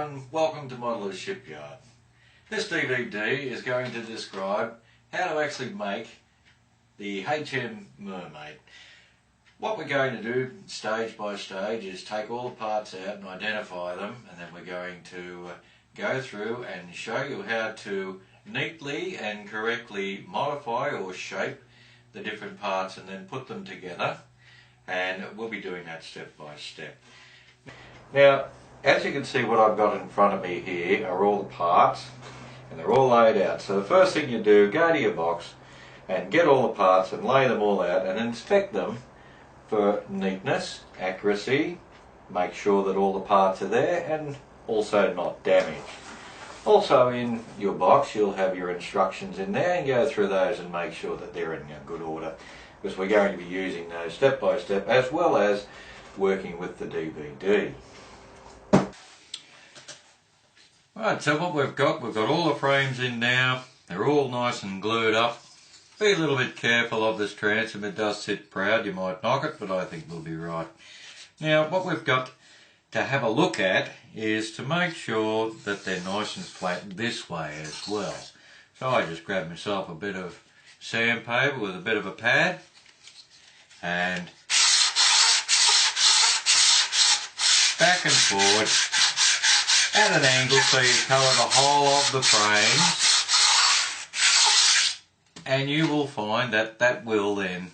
everyone, welcome to Modeller's Shipyard. This DVD is going to describe how to actually make the HM Mermaid. What we're going to do stage by stage is take all the parts out and identify them, and then we're going to go through and show you how to neatly and correctly modify or shape the different parts and then put them together, and we'll be doing that step by step. Now, as you can see, what I've got in front of me here are all the parts, and they're all laid out. So the first thing you do, go to your box and get all the parts and lay them all out and inspect them for neatness, accuracy, make sure that all the parts are there and also not damaged. Also in your box you'll have your instructions in there, and go through those and make sure that they're in good order, because we're going to be using those step by step as well as working with the DVD. Right, so what we've got all the frames in now. They're all nice and glued up. Be a little bit careful of this transom. It does sit proud, you might knock it, but I think we'll be right. Now what we've got to have a look at is to make sure that they're nice and flat this way as well. So I just grabbed myself a bit of sandpaper with a bit of a pad and back and forward at an angle so you cover the whole of the frames, and you will find that that will then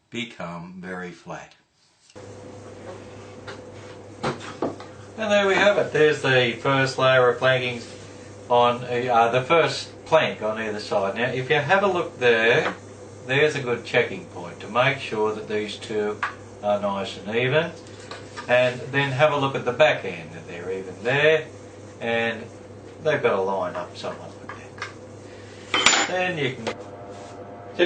become very flat. And there we have it. There's the first layer of planking on the first plank on either side. Now if you have a look there, there's a good checking point to make sure that these two are nice and even. And then have a look at the back end, that they're even there, and they've got to line up somewhat like that. Then you can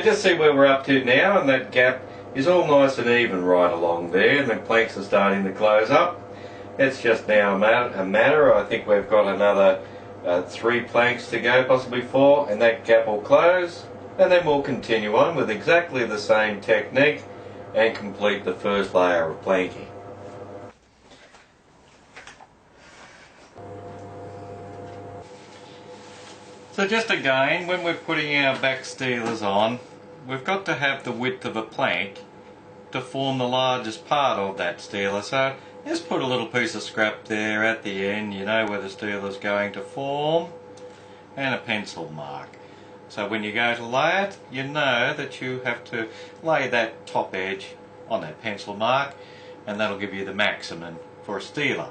just see where we're up to now, and that gap is all nice and even right along there, and the planks are starting to close up. It's just now a matter, I think we've got another 3 planks to go, possibly 4, and that gap will close, and then we'll continue on with exactly the same technique and complete the first layer of planking. So just again, when we're putting our back steelers on, we've got to have the width of a plank to form the largest part of that steeler. So just put a little piece of scrap there at the end, you know where the steeler's going to form, and a pencil mark. So when you go to lay it, you know that you have to lay that top edge on that pencil mark, and that'll give you the maximum for a steeler.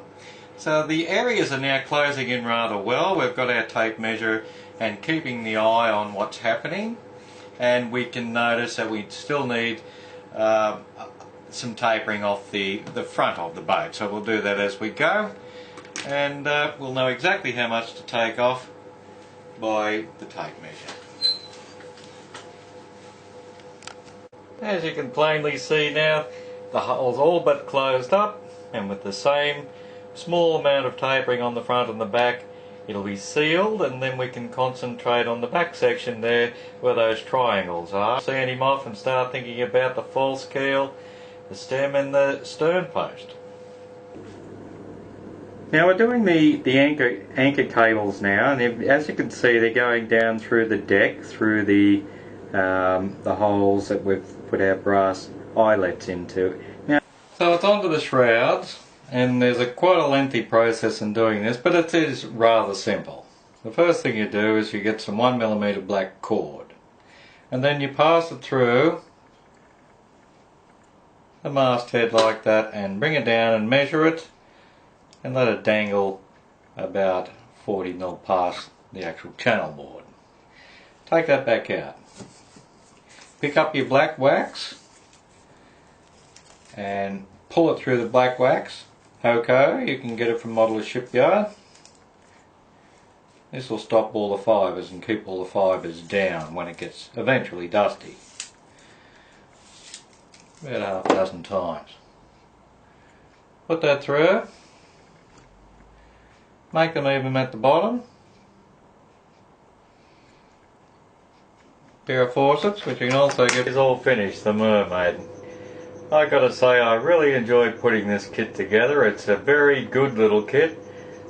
So the areas are now closing in rather well. We've got our tape measure and keeping the eye on what's happening, and we can notice that we still need some tapering off the front of the boat. So we'll do that as we go, and we'll know exactly how much to take off by the tape measure. As you can plainly see now, the hull's all but closed up, and with the same small amount of tapering on the front and the back, it'll be sealed, and then we can concentrate on the back section there where those triangles are. Sand him off and start thinking about the false keel, the stem and the stern post. Now we're doing the anchor cables now, and as you can see they're going down through the deck, through the holes that we've put our brass eyelets into. Now, so it's onto the shrouds. And there's quite a lengthy process in doing this, but it is rather simple. The first thing you do is you get some 1mm black cord, and then you pass it through the masthead like that and bring it down and measure it and let it dangle about 40mm past the actual channel board. Take that back out. Pick up your black wax and pull it through the black wax. Hoko, you can get it from Modeller's Shipyard. This will stop all the fibres and keep all the fibres down when it gets eventually dusty. About half a dozen times. Put that through. Make them even at the bottom. Pair of forceps, which you can also get, is all finished, the Mermaid. I gotta say, I really enjoyed putting this kit together. It's a very good little kit.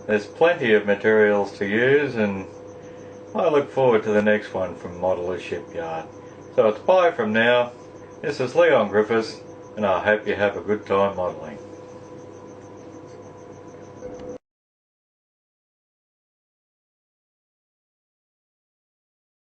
There's plenty of materials to use, and I look forward to the next one from Modeller's Shipyard. So it's bye from now. This is Leon Griffiths, and I hope you have a good time modelling.